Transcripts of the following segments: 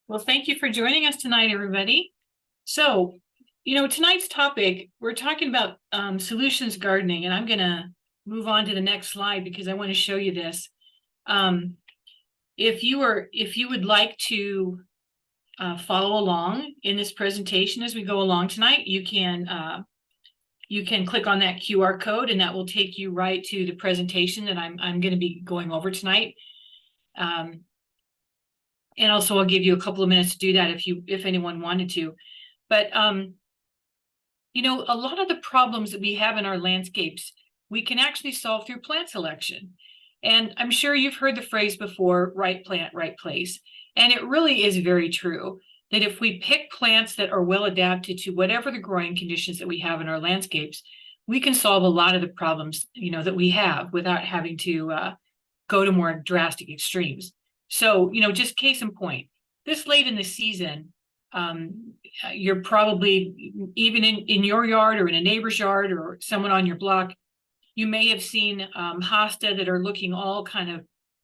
Well, thank you for joining us tonight, everybody. So, tonight's topic, we're talking about solutions gardening, and I'm going to move on to the next slide because I want to show you this. Um, if you would like to follow along in this presentation as we go along tonight, you can click on that QR code, and that will take you right to the presentation that I'm going to be going over tonight. And also I'll give you a couple of minutes to do that if anyone wanted to. But a lot of the problems that we have in our landscapes, we can actually solve through plant selection. And I'm sure you've heard the phrase before, right plant, right place. And it really is very true that if we pick plants that are well adapted to whatever the growing conditions that we have in our landscapes, we can solve a lot of the problems, that we have without having to go to more drastic extremes. So, just case in point, this late in the season, you're probably even in your yard or in a neighbor's yard or someone on your block, you may have seen hosta that are looking all kind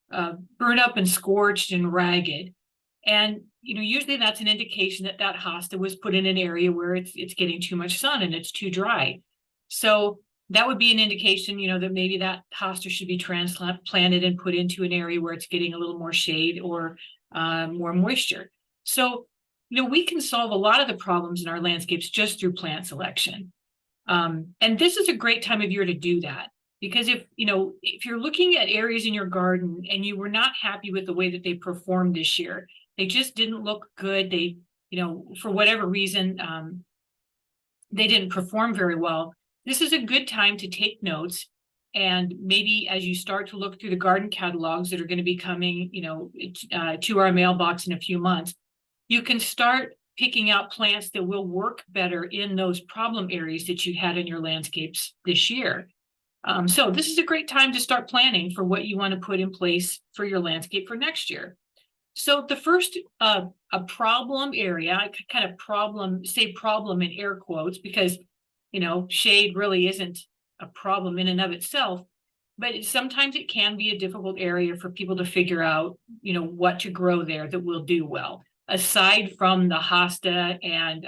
of burnt up and scorched and ragged. And, usually that's an indication that that hosta was put in an area where it's getting too much sun and it's too dry. So that would be an indication, that maybe that hosta should be transplanted and put into an area where it's getting a little more shade or more moisture. So, we can solve a lot of the problems in our landscapes just through plant selection. And this is a great time of year to do that, because if you're looking at areas in your garden and you were not happy with the way that they performed this year, they just didn't look good. They, for whatever reason, they didn't perform very well. This is a good time to take notes. And maybe as you start to look through the garden catalogs that are going to be coming, to our mailbox in a few months, you can start picking out plants that will work better in those problem areas that you had in your landscapes this year. So this is a great time to start planning for what you want to put in place for your landscape for next year. So the first a problem area, I kind of say problem in air quotes, because shade really isn't a problem in and of itself, but sometimes it can be a difficult area for people to figure out, what to grow there that will do well, aside from the hosta and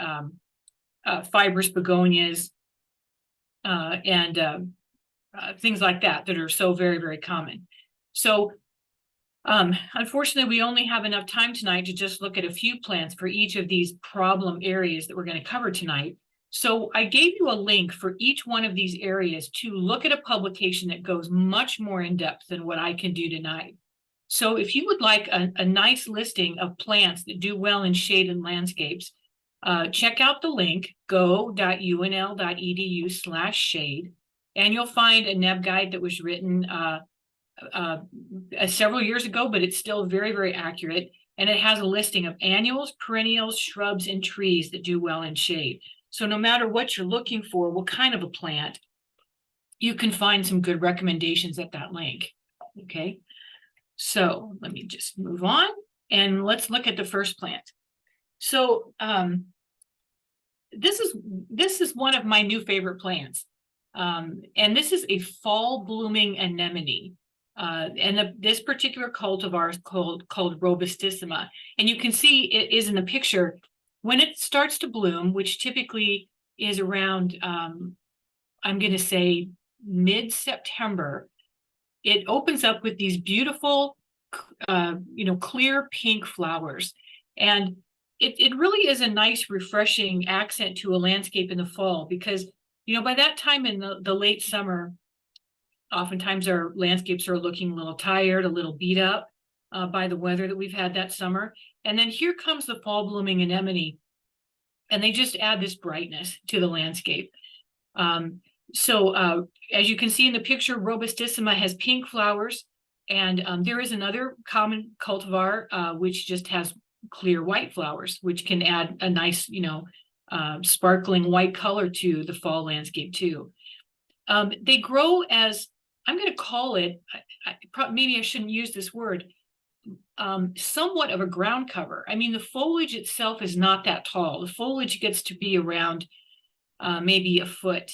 fibrous begonias and things like that are so very, very common. So unfortunately, we only have enough time tonight to just look at a few plants for each of these problem areas that we're going to cover tonight. So I gave you a link for each one of these areas to look at a publication that goes much more in depth than what I can do tonight. So if you would like a nice listing of plants that do well in shade and landscapes, check out the link, go.unl.edu/shade, and you'll find a NEB guide that was written several years ago, but it's still very, very accurate. And it has a listing of annuals, perennials, shrubs, and trees that do well in shade. So no matter what you're looking for, what kind of a plant, you can find some good recommendations at that link. Okay, so let me just move on and let's look at the first plant. So this is one of my new favorite plants. And this is a fall blooming anemone. And this particular cultivar is called robustissima. And you can see it is in the picture. When it starts to bloom, which typically is around, I'm going to say mid-September, it opens up with these beautiful, clear pink flowers. And it really is a nice, refreshing accent to a landscape in the fall, because, by that time in the late summer, oftentimes our landscapes are looking a little tired, a little beat up by the weather that we've had that summer. And then here comes the fall blooming anemone, and they just add this brightness to the landscape. So as you can see in the picture, robustissima has pink flowers, and there is another common cultivar which just has clear white flowers, which can add a nice, sparkling white color to the fall landscape too. They grow as, I'm going to call it, maybe I shouldn't use this word, somewhat of a ground cover. I mean, the foliage itself is not that tall. The foliage gets to be around maybe a foot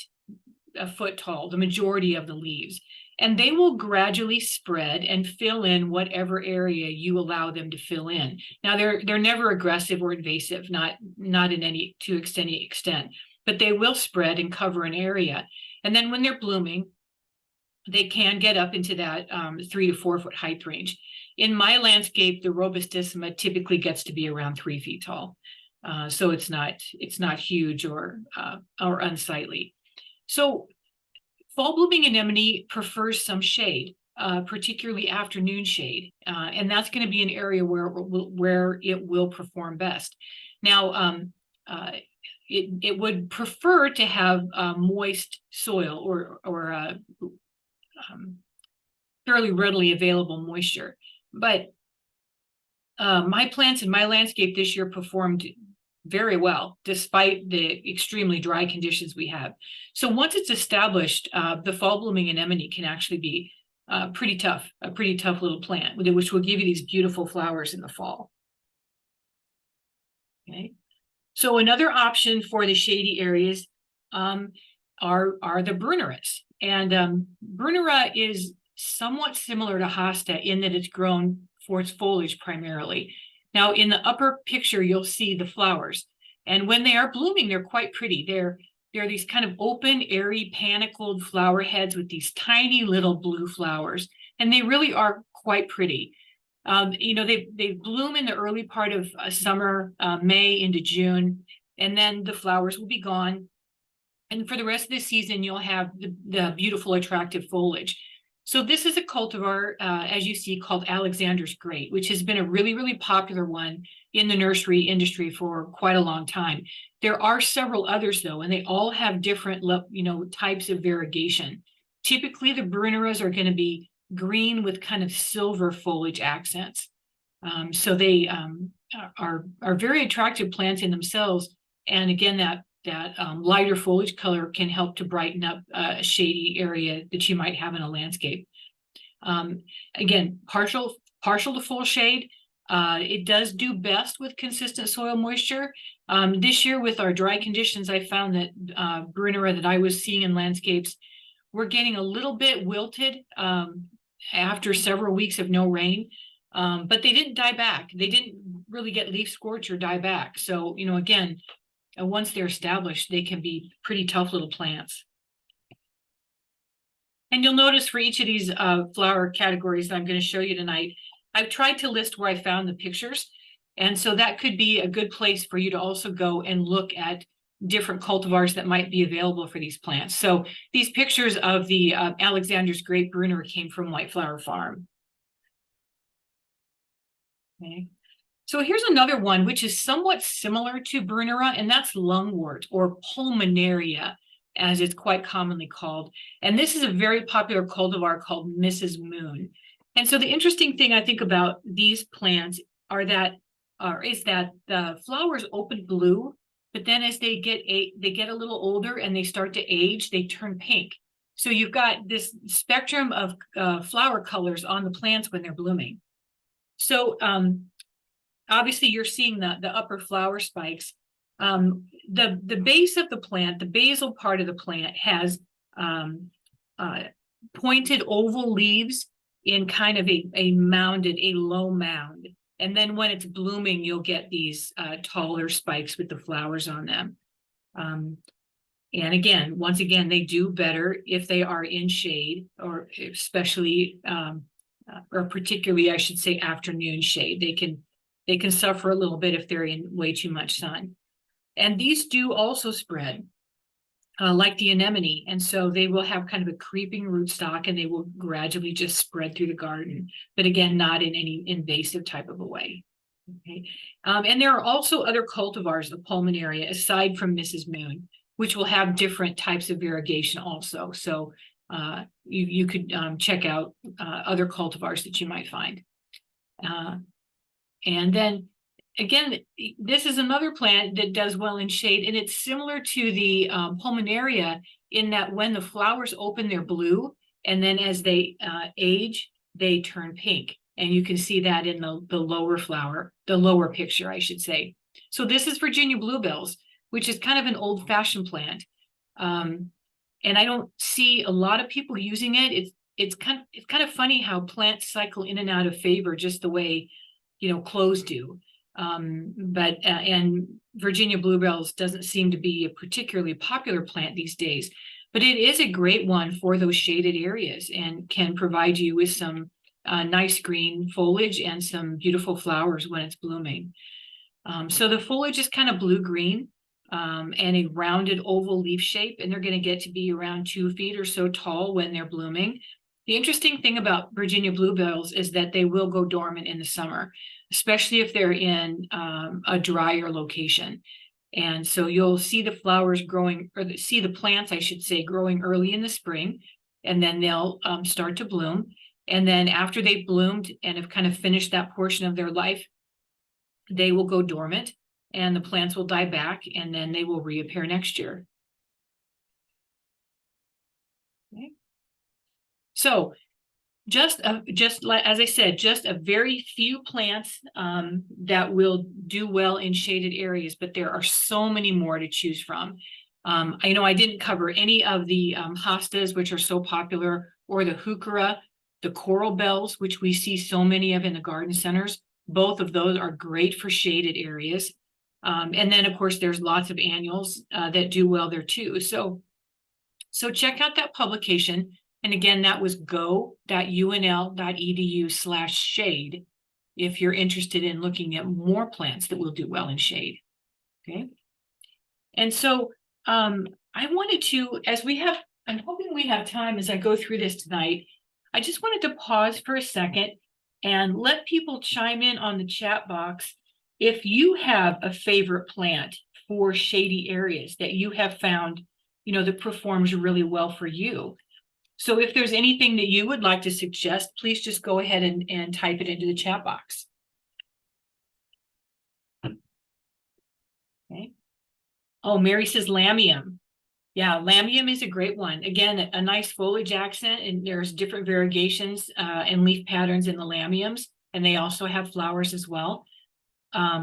tall, the majority of the leaves. and they will gradually spread and fill in whatever area you allow them to fill in. Now, they're never aggressive or invasive, not in any to any extent, but they will spread and cover an area. And then when they're blooming, they can get up into that 3 to 4 foot height range. In my landscape, the robustissima typically gets to be around 3 feet tall. So it's not huge or unsightly. So fall blooming anemone prefers some shade, particularly afternoon shade, and that's going to be an area where it will perform best. Now, it would prefer to have moist soil or fairly readily available moisture, but my plants in my landscape this year performed very well, despite the extremely dry conditions we have. So once it's established, the fall blooming anemone can actually be a pretty tough little plant, which will give you these beautiful flowers in the fall. Okay. So another option for the shady areas are the bruneras. And brunera is somewhat similar to hosta in that it's grown for its foliage primarily. Now, in the upper picture, you'll see the flowers. And when they are blooming, they're quite pretty. They're these kind of open, airy, panicled flower heads with these tiny little blue flowers. And they really are quite pretty. They bloom in the early part of summer, May into June, and then the flowers will be gone. And for the rest of the season, you'll have the beautiful, attractive foliage. So this is a cultivar, as you see, called Alexander's Great, which has been a really, really popular one in the nursery industry for quite a long time. There are several others, though, and they all have different, types of variegation. Typically, the bruneras are going to be green with kind of silver foliage accents. So they are very attractive plants in themselves. And again, that lighter foliage color can help to brighten up a shady area that you might have in a landscape. Again, partial to full shade. It does do best with consistent soil moisture. This year with our dry conditions, I found that brunera that I was seeing in landscapes were getting a little bit wilted after several weeks of no rain, but they didn't die back. They didn't really get leaf scorch or die back. So, again, once they're established, they can be pretty tough little plants. And you'll notice for each of these flower categories that I'm going to show you tonight, I've tried to list where I found the pictures. And so that could be a good place for you to also go and look at different cultivars that might be available for these plants. So these pictures of the Alexander's Great Brunner came from White Flower Farm. Okay. So here's another one, which is somewhat similar to brunera, and that's lungwort or pulmonaria, as it's quite commonly called. And this is a very popular cultivar called Mrs. Moon. And so the interesting thing I think about these plants is that the flowers open blue, but then as they get a little older and they start to age, they turn pink. So you've got this spectrum of flower colors on the plants when they're blooming. So obviously you're seeing the upper flower spikes. The base of the plant, the basal part of the plant, has pointed oval leaves in kind of a low mound. And then when it's blooming, you'll get these taller spikes with the flowers on them. And again, once again, they do better if they are in shade, or especially, or particularly, I should say, afternoon shade. They can suffer a little bit if they're in way too much sun. And these do also spread, like the anemone. And so they will have kind of a creeping rootstock, and they will gradually just spread through the garden. But again, not in any invasive type of a way. Okay. And there are also other cultivars of pulmonaria aside from Mrs. Moon, which will have different types of variegation also. So you could check out other cultivars that you might find. And then again, this is another plant that does well in shade, and it's similar to the pulmonaria in that when the flowers open, they're blue, and then as they age, they turn pink. And you can see that in the lower picture, I should say. So this is Virginia bluebells, which is kind of an old-fashioned plant. And I don't see a lot of people using it. it's kind of funny how plants cycle in and out of favor just the way, clothes do. And Virginia bluebells doesn't seem to be a particularly popular plant these days, but it is a great one for those shaded areas and can provide you with some nice green foliage and some beautiful flowers when it's blooming. So the foliage is kind of blue-green and a rounded oval leaf shape, and they're going to get to be around 2 feet or so tall when they're blooming. The interesting thing about Virginia bluebells is that they will go dormant in the summer, especially if they're in a drier location. And so you'll see the flowers growing, or see the plants, I should say, growing early in the spring, and then they'll start to bloom. And then after they've bloomed and have kind of finished that portion of their life, they will go dormant and the plants will die back, and then they will reappear next year. Okay. So just as I said, just a very few plants that will do well in shaded areas, but there are so many more to choose from. I know I didn't cover any of the hostas, which are so popular, or the heuchera, the coral bells, which we see so many of in the garden centers. Both of those are great for shaded areas. And then, of course, there's lots of annuals that do well there too. So check out that publication. And again, that was go.unl.edu/shade if you're interested in looking at more plants that will do well in shade. Okay. And so I wanted to, I'm hoping we have time as I go through this tonight, I just wanted to pause for a second and let people chime in on the chat box if you have a favorite plant for shady areas that you have found, that performs really well for you. So if there's anything that you would like to suggest, please just go ahead and type it into the chat box. Okay. Oh, Mary says lamium. Yeah, lamium is a great one. Again, a nice foliage accent, and there's different variegations and leaf patterns in the lamiums, and they also have flowers as well.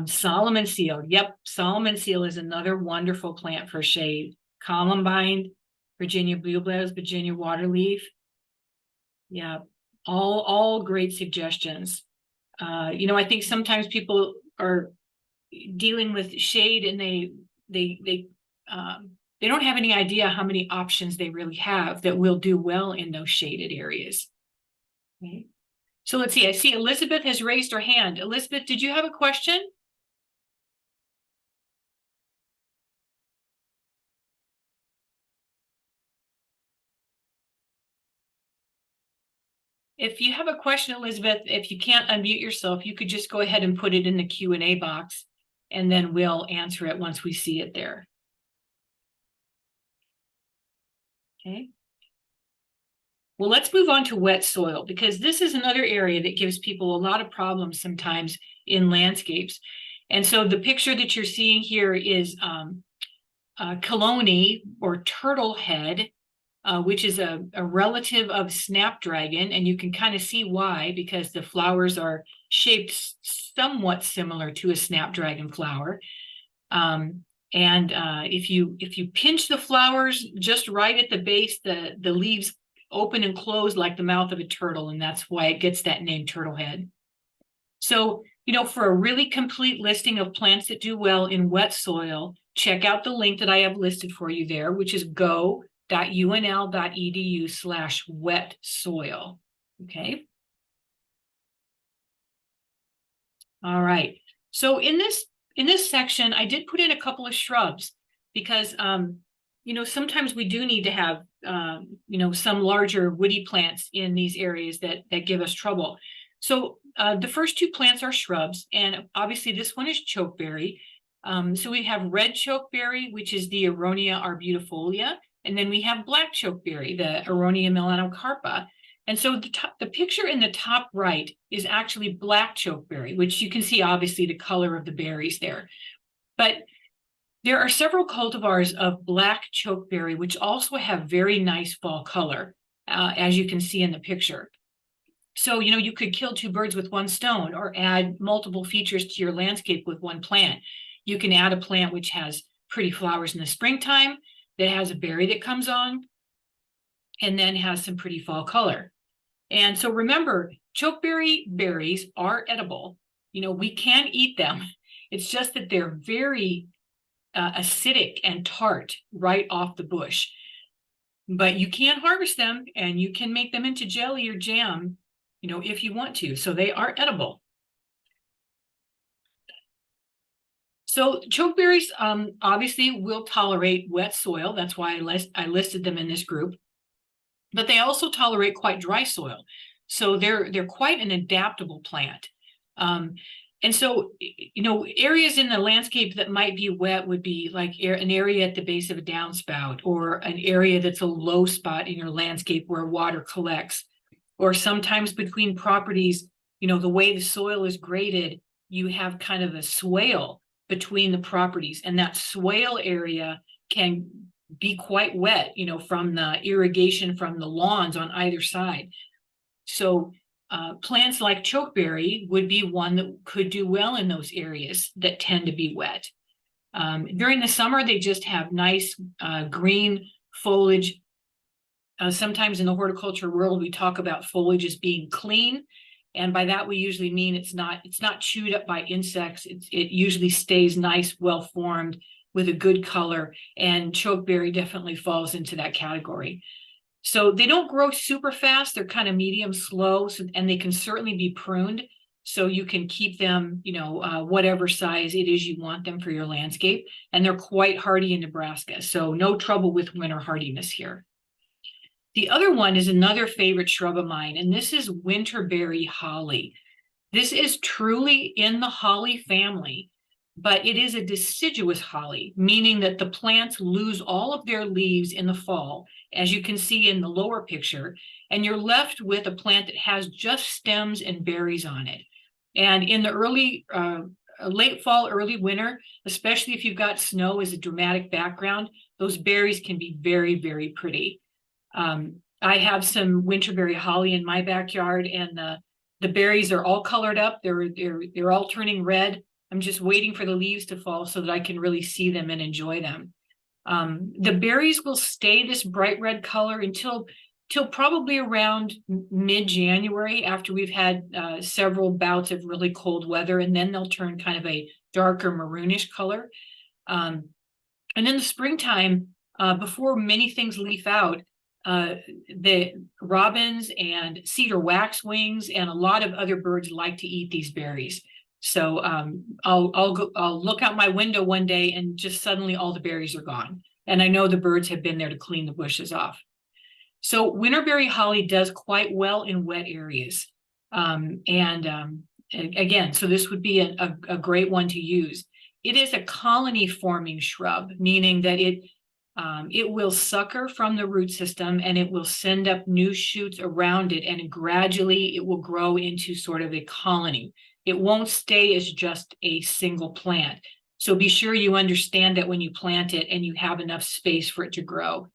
Solomon seal. Yep, Solomon seal is another wonderful plant for shade. Columbine, Virginia bluebells, Virginia waterleaf. Yeah, all great suggestions. I think sometimes people are dealing with shade and they don't have any idea how many options they really have that will do well in those shaded areas. Okay. So let's see, I see Elizabeth has raised her hand. Elizabeth, did you have a question? If you have a question, Elizabeth, if you can't unmute yourself, you could just go ahead and put it in the Q&A box, and then we'll answer it once we see it there. Okay. Well, let's move on to wet soil, because this is another area that gives people a lot of problems sometimes in landscapes. And so the picture that you're seeing here is Chelone, or turtle head, which is a relative of snapdragon. And you can kind of see why, because the flowers are shaped somewhat similar to a snapdragon flower. If you pinch the flowers just right at the base, the leaves open and close like the mouth of a turtle, and that's why it gets that name, turtle head. So, for a really complete listing of plants that do well in wet soil, check out the link that I have listed for you there, which is go.unl.edu/wet soil. Okay. All right. So in this section, I did put in a couple of shrubs because, sometimes we do need to have, some larger woody plants in these areas that give us trouble. So the first two plants are shrubs, and obviously this one is chokeberry. So we have red chokeberry, which is the Aronia arbustifolia, and then we have black chokeberry, the Aronia melanocarpa. And so the picture in the top right is actually black chokeberry, which you can see obviously the color of the berries there. But there are several cultivars of black chokeberry, which also have very nice fall color, as you can see in the picture. So, you could kill two birds with one stone, or add multiple features to your landscape with one plant. You can add a plant which has pretty flowers in the springtime, that has a berry that comes on, and then has some pretty fall color. And so remember, chokeberry berries are edible. We can eat them. It's just that they're very acidic and tart right off the bush. But you can harvest them and you can make them into jelly or jam, if you want to. So they are edible. So chokeberries obviously will tolerate wet soil. That's why I listed them in this group. But they also tolerate quite dry soil. So they're quite an adaptable plant. And so, areas in the landscape that might be wet would be like an area at the base of a downspout, or an area that's a low spot in your landscape where water collects, or sometimes between properties, the way the soil is graded, you have kind of a swale between the properties, and that swale area can be quite wet, from the irrigation from the lawns on either side. So plants like chokeberry would be one that could do well in those areas that tend to be wet. During the summer, they just have nice green foliage. Sometimes in the horticulture world, we talk about foliage as being clean. And by that, we usually mean it's not chewed up by insects. It usually stays nice, well-formed, with a good color, and chokeberry definitely falls into that category. So they don't grow super fast. They're kind of medium slow, and they can certainly be pruned. So you can keep them, whatever size it is you want them for your landscape. And they're quite hardy in Nebraska. So no trouble with winter hardiness here. The other one is another favorite shrub of mine, and this is winterberry holly. This is truly in the holly family, but it is a deciduous holly, meaning that the plants lose all of their leaves in the fall, as you can see in the lower picture, and you're left with a plant that has just stems and berries on it. And in the late fall, early winter, especially if you've got snow as a dramatic background, those berries can be very, very pretty. I have some winterberry holly in my backyard, and the berries are all colored up. They're all turning red. I'm just waiting for the leaves to fall so that I can really see them and enjoy them. The berries will stay this bright red color until probably around mid-January, after we've had several bouts of really cold weather, and then they'll turn kind of a darker maroonish color. And in the springtime, before many things leaf out, the robins and cedar waxwings and a lot of other birds like to eat these berries. So I'll look out my window one day and just suddenly all the berries are gone. And I know the birds have been there to clean the bushes off. So winterberry holly does quite well in wet areas. Again, so this would be a great one to use. It is a colony forming shrub, meaning that it will sucker from the root system and it will send up new shoots around it, and gradually it will grow into sort of a colony. It won't stay as just a single plant. So be sure you understand that when you plant it and you have enough space for it to grow.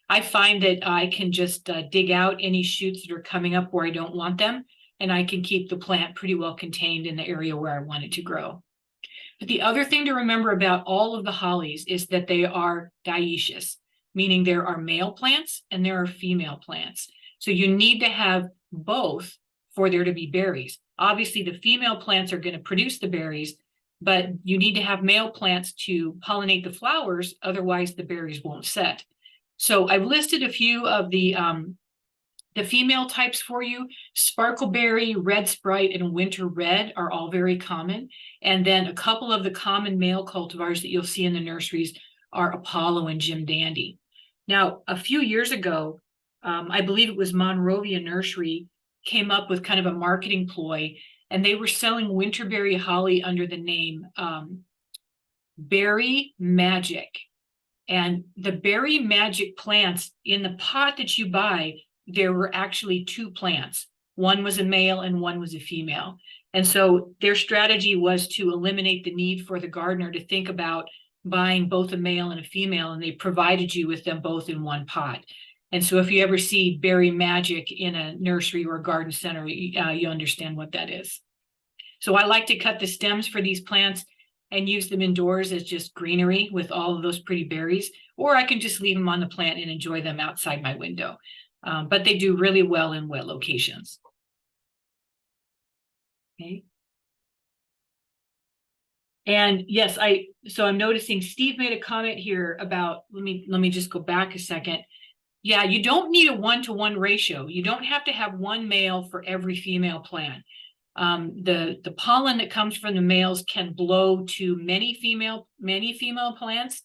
I find that I can just dig out any shoots that are coming up where I don't want them, and I can keep the plant pretty well contained in the area where I want it to grow. But the other thing to remember about all of the hollies is that they are dioecious, meaning there are male plants and there are female plants. So you need to have both for there to be berries. Obviously, the female plants are going to produce the berries, but you need to have male plants to pollinate the flowers, otherwise the berries won't set. So I've listed a few of the female types for you. Sparkleberry, red sprite, and winter red are all very common. And then a couple of the common male cultivars that you'll see in the nurseries are Apollo and Jim Dandy. Now, a few years ago, I believe it was Monrovia Nursery came up with kind of a marketing ploy, and they were selling winterberry holly under the name Berry Magic. And the Berry Magic plants, in the pot that you buy, there were actually two plants. One was a male and one was a female. And so their strategy was to eliminate the need for the gardener to think about buying both a male and a female, and they provided you with them both in one pot. And so if you ever see Berry Magic in a nursery or a garden center, you understand what that is. So I like to cut the stems for these plants and use them indoors as just greenery with all of those pretty berries, or I can just leave them on the plant and enjoy them outside my window. but they do really well in wet locations. Okay. And yes, so I'm noticing Steve made a comment here about, let me just go back a second. Yeah, you don't need a 1-to-1 ratio. You don't have to have one male for every female plant. The pollen that comes from the males can blow to many female plants.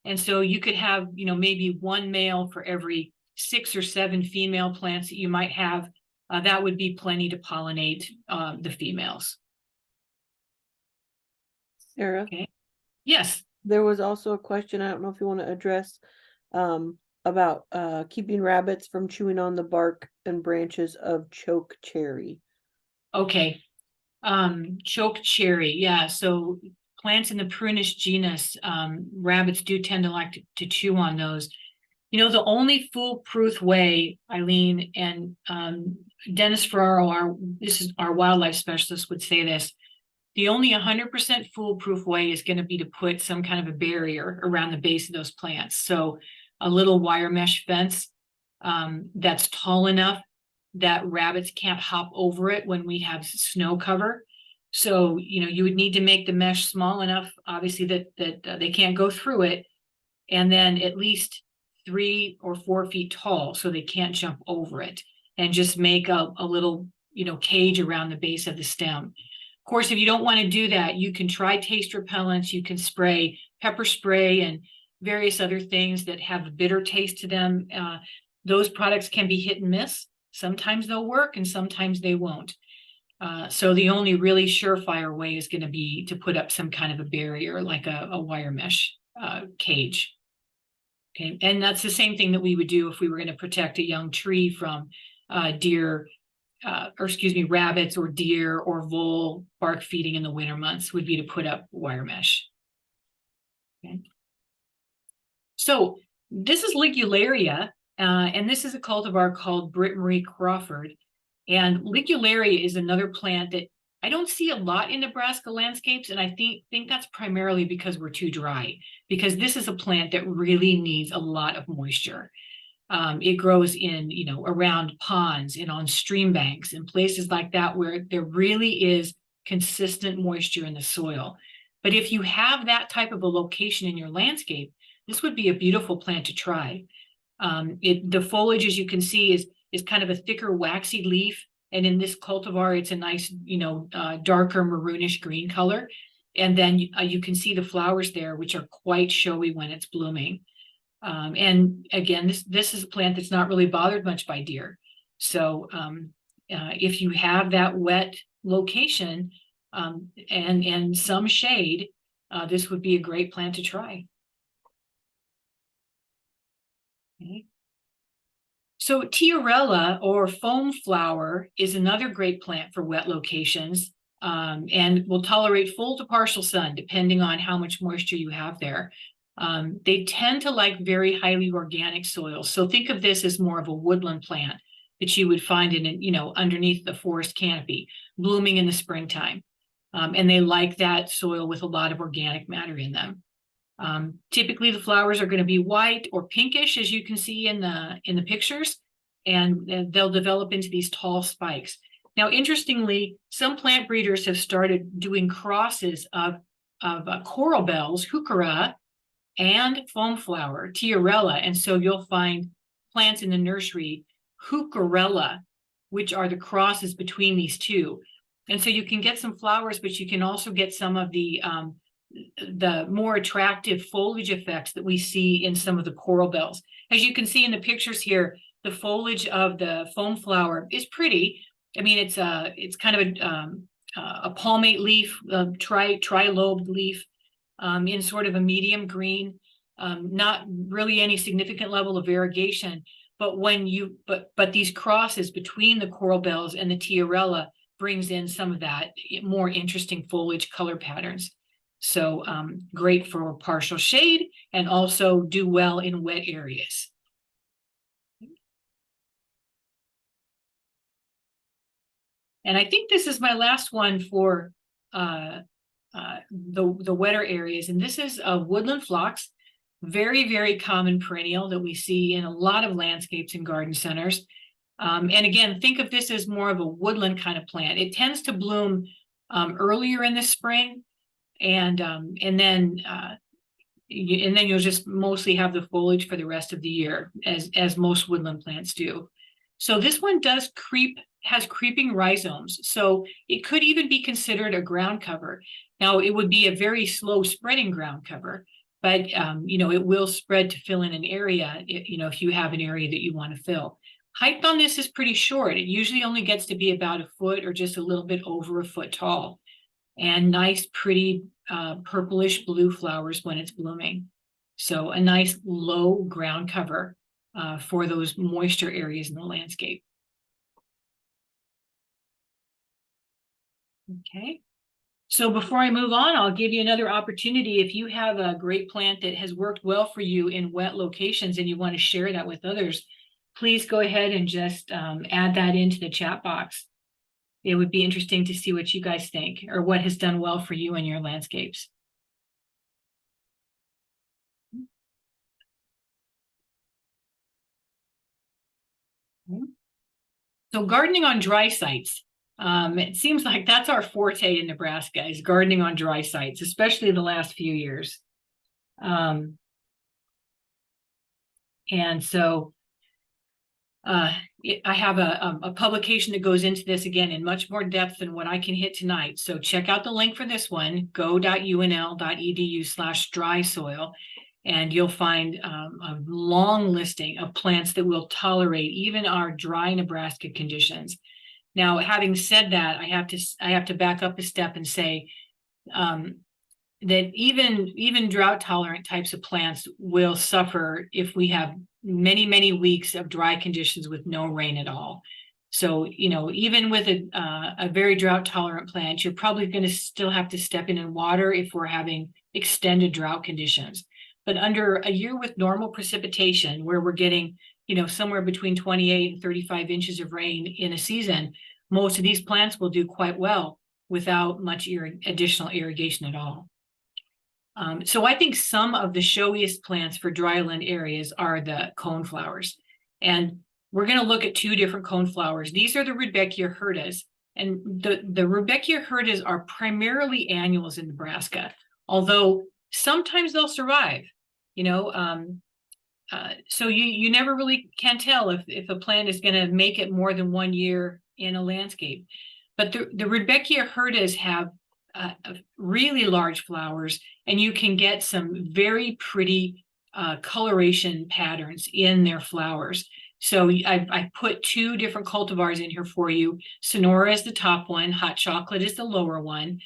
And so you could have, maybe one male for every 6 or 7 female plants that you might have. That would be plenty to pollinate the females. Sarah? Okay. Yes. There was also a question, I don't know if you want to address, about keeping rabbits from chewing on the bark and branches of choke cherry. Okay. Choke cherry. Yeah. So plants in the Prunus genus, rabbits do tend to like to chew on those. The only foolproof way, Eileen and Dennis Ferraro, this is our wildlife specialist, would say this. The only 100% foolproof way is going to be to put some kind of a barrier around the base of those plants. So a little wire mesh fence that's tall enough that rabbits can't hop over it when we have snow cover. So, you would need to make the mesh small enough, obviously, that they can't go through it. And then at least 3 or 4 feet tall so they can't jump over it, and just make a little, cage around the base of the stem. Of course, if you don't want to do that, you can try taste repellents. You can spray pepper spray and various other things that have a bitter taste to them. Those products can be hit and miss. Sometimes they'll work and sometimes they won't. So the only really surefire way is going to be to put up some kind of a barrier, like a wire mesh cage. Okay, and that's the same thing that we would do if we were going to protect a young tree from rabbits or deer or vole bark feeding in the winter months, would be to put up wire mesh. Okay. So this is Ligularia, and this is a cultivar called Britt Marie Crawford. And Ligularia is another plant that I don't see a lot in Nebraska landscapes, and I think that's primarily because we're too dry, because this is a plant that really needs a lot of moisture. It grows in, around ponds and on stream banks and places like that where there really is consistent moisture in the soil. But if you have that type of a location in your landscape, this would be a beautiful plant to try. The foliage, as you can see, is kind of a thicker, waxy leaf. And in this cultivar, it's a nice, darker maroonish green color. And then you can see the flowers there, which are quite showy when it's blooming. And again, this is a plant that's not really bothered much by deer. So if you have that wet location and some shade, this would be a great plant to try. Okay. So tiarella, or foam flower, is another great plant for wet locations, and will tolerate full to partial sun depending on how much moisture you have there. They tend to like very highly organic soils. So think of this as more of a woodland plant that you would find in, underneath the forest canopy, blooming in the springtime. And they like that soil with a lot of organic matter in them. Typically the flowers are going to be white or pinkish, as you can see in the pictures, and they'll develop into these tall spikes. Now, interestingly, some plant breeders have started doing crosses of coral bells, heuchera, and foam flower, tiarella, and so you'll find plants in the nursery, heucherella, which are the crosses between these two. And so you can get some flowers, but you can also get some of the more attractive foliage effects that we see in some of the coral bells. As you can see in the pictures here, the foliage of the foam flower is pretty. I mean, it's kind of a palmate leaf, tri-lobed leaf, in sort of a medium green, not really any significant level of variegation. But but these crosses between the coral bells and the tiarella brings in some of that more interesting foliage color patterns. So great for partial shade, and also do well in wet areas. And I think this is my last one for the wetter areas. And this is a woodland phlox. Very, very common perennial that we see in a lot of landscapes and garden centers. And again, think of this as more of a woodland kind of plant. It tends to bloom earlier in the spring, and then you'll just mostly have the foliage for the rest of the year, as most woodland plants do. So this one has creeping rhizomes, so it could even be considered a ground cover. Now, it would be a very slow spreading ground cover, but it will spread to fill in an area, if you have an area that you want to fill. Height on this is pretty short. It usually only gets to be about a foot or just a little bit over a foot tall, and nice, pretty purplish blue flowers when it's blooming. So a nice low ground cover for those moisture areas in the landscape. Okay. So before I move on, I'll give you another opportunity. If you have a great plant that has worked well for you in wet locations and you want to share that with others, please go ahead and just add that into the chat box. It would be interesting to see what you guys think, or what has done well for you in your landscapes. So gardening on dry sites. It seems like that's our forte in Nebraska, is gardening on dry sites, especially the last few years. And so I have a publication that goes into this again in much more depth than what I can hit tonight. So check out the link for this one, go.unl.edu/dry soil, and you'll find a long listing of plants that will tolerate even our dry Nebraska conditions. Now, having said that, I have to back up a step and say that even drought tolerant types of plants will suffer if we have many, many weeks of dry conditions with no rain at all. So, even with a very drought tolerant plant, you're probably going to still have to step in and water if we're having extended drought conditions. But under a year with normal precipitation, where we're getting, somewhere between 28 and 35 inches of rain in a season, most of these plants will do quite well without much additional irrigation at all. So I think some of the showiest plants for dryland areas are the coneflowers. And we're going to look at two different coneflowers. These are the Rudbeckia hirtas. And the Rudbeckia hirtas are primarily annuals in Nebraska, although sometimes they'll survive, so you never really can tell if a plant is going to make it more than 1 year in a landscape. But the Rudbeckia hirtas have really large flowers, and you can get some very pretty coloration patterns in their flowers. So I've put two different cultivars in here for you. Sonora is the top one, Hot Chocolate is the lower one.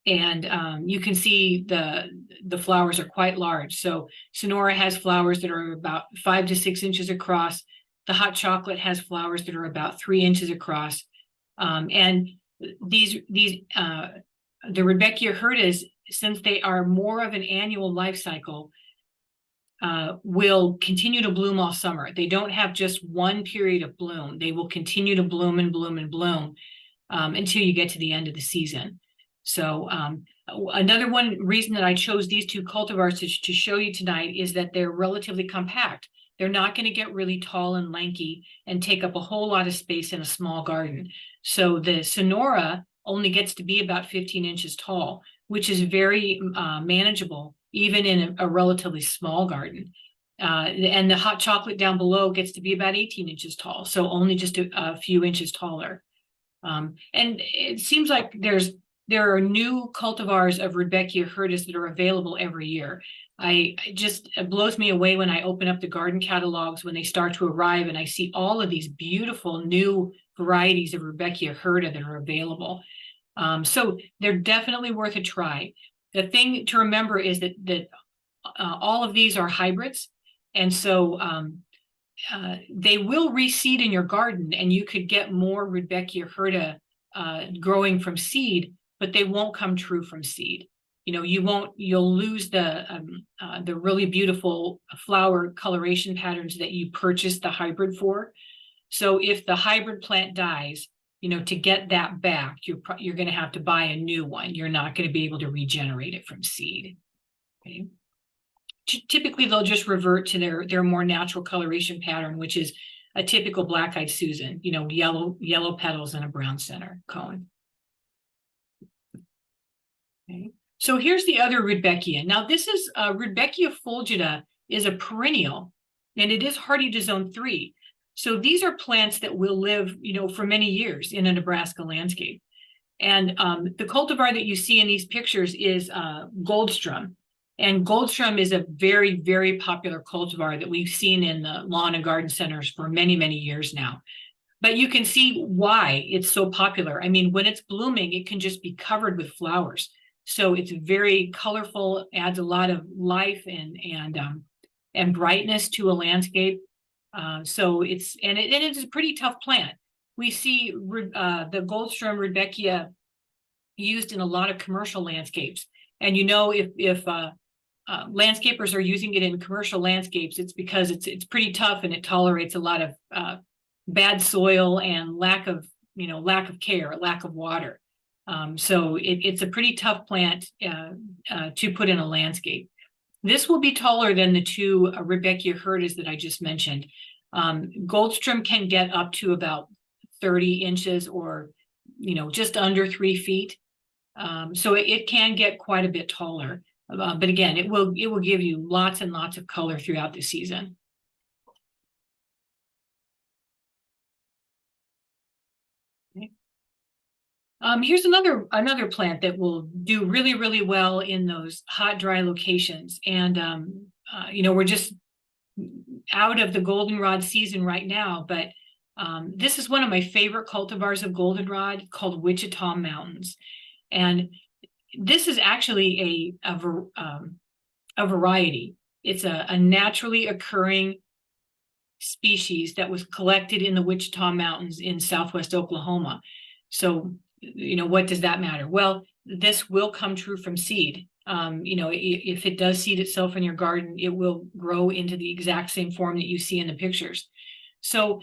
You can see the flowers are quite large. So Sonora has flowers that are about 5 to 6 inches across. The Hot Chocolate has flowers that are about 3 inches across. And the Rudbeckia hirtas, since they are more of an annual life cycle, will continue to bloom all summer. They don't have just one period of bloom. They will continue to bloom and bloom and bloom until you get to the end of the season. So another reason that I chose these two cultivars to show you tonight is that they're relatively compact. They're not going to get really tall and lanky and take up a whole lot of space in a small garden. So the Sonora only gets to be about 15 inches tall, which is very manageable, even in a relatively small garden. And the Hot Chocolate down below gets to be about 18 inches tall, so only just a few inches taller. And it seems like there are new cultivars of Rudbeckia hirtas that are available every year. It blows me away when I open up the garden catalogs when they start to arrive, and I see all of these beautiful new varieties of Rudbeckia hirta that are available. So they're definitely worth a try. The thing to remember is that all of these are hybrids, and so they will reseed in your garden, and you could get more Rudbeckia hirta growing from seed, but they won't come true from seed. You'll lose the really beautiful flower coloration patterns that you purchased the hybrid for. So if the hybrid plant dies, to get that back, you're going to have to buy a new one. You're not going to be able to regenerate it from seed. Okay. typically they'll just revert to their more natural coloration pattern, which is a typical black-eyed Susan, you know, yellow petals and a brown center cone. Okay. So here's the other Rudbeckia. Now this is Rudbeckia fulgida is a perennial, and it is hardy to zone 3. So these are plants that will live, you know, for many years in a Nebraska landscape. And the cultivar that you see in these pictures is Goldstrom. And Goldstrom is a very, very popular cultivar that we've seen in the lawn and garden centers for many, many years now. But you can see why it's so popular. I mean, when it's blooming, it can just be covered with flowers. So it's very colorful, adds a lot of life and brightness to a landscape. So it is a pretty tough plant. We see the Goldstrom Rudbeckia used in a lot of commercial landscapes. And you know, if landscapers are using it in commercial landscapes, it's because it's pretty tough and it tolerates a lot of bad soil and lack of care, lack of water. So it's a pretty tough plant to put in a landscape. This will be taller than the two Rudbeckia hirtas that I just mentioned. Goldstrom can get up to about 30 inches or, you know, just under 3 feet. So it can get quite a bit taller. But again, it will give you lots and lots of color throughout the season. Okay. Here's another plant that will do really, really well in those hot, dry locations. And, you know, we're just out of the goldenrod season right now, but this is one of my favorite cultivars of goldenrod called Wichita Mountains. And this is actually a variety. It's a naturally occurring species that was collected in the Wichita Mountains in southwest Oklahoma. So, you know, what does that matter? Well, this will come true from seed. You know, if it does seed itself in your garden, it will grow into the exact same form that you see in the pictures. So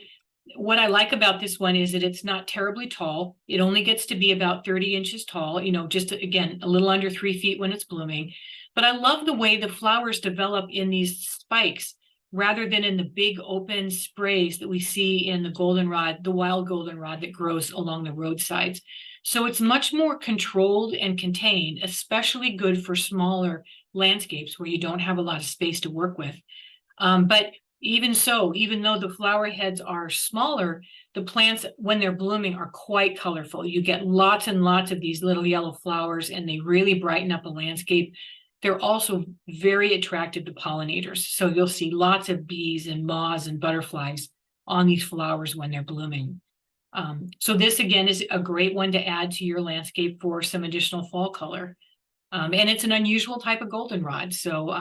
what I like about this one is that it's not terribly tall. It only gets to be about 30 inches tall, you know, just again, a little under 3 feet when it's blooming. But I love the way the flowers develop in these spikes rather than in the big open sprays that we see in the goldenrod, the wild goldenrod that grows along the roadsides. So it's much more controlled and contained, especially good for smaller landscapes where you don't have a lot of space to work with. But even so, even though the flower heads are smaller, the plants, when they're blooming, are quite colorful. You get lots and lots of these little yellow flowers, and they really brighten up a landscape. They're also very attractive to pollinators. So you'll see lots of bees and moths and butterflies on these flowers when they're blooming. So this, again, is a great one to add to your landscape for some additional fall color. And it's an unusual type of goldenrod. So,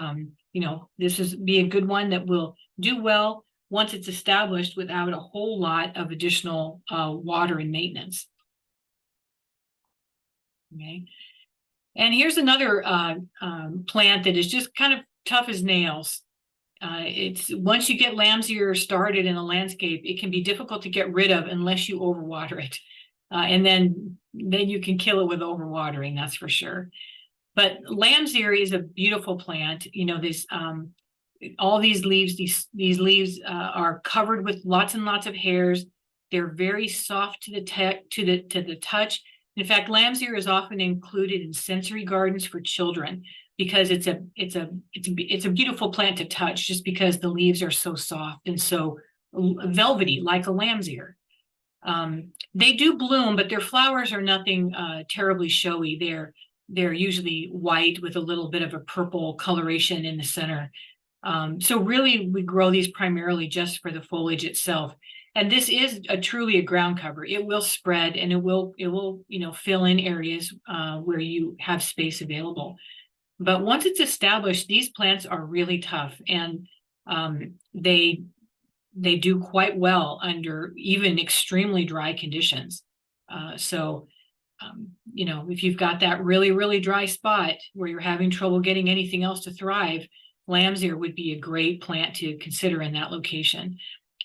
you know, this is be a good one that will do well once it's established without a whole lot of additional water and maintenance. Okay. And here's another plant that is just kind of tough as nails. It's once you get lamb's ear started in a landscape, it can be difficult to get rid of unless you overwater it. And then you can kill it with overwatering, that's for sure. But lamb's ear is a beautiful plant. You know, this all these leaves, these leaves are covered with lots and lots of hairs. They're very soft to the touch. In fact, lamb's ear is often included in sensory gardens for children because it's a beautiful plant to touch just because the leaves are so soft and so velvety like a lamb's ear. They do bloom, but their flowers are nothing terribly showy. They're usually white with a little bit of a purple coloration in the center. So really, we grow these primarily just for the foliage itself. And this is truly a ground cover. It will spread and it will you know, fill in areas where you have space available. But once it's established, these plants are really tough, and they do quite well under even extremely dry conditions. You know, if you've got that really, really dry spot where you're having trouble getting anything else to thrive, lamb's ear would be a great plant to consider in that location.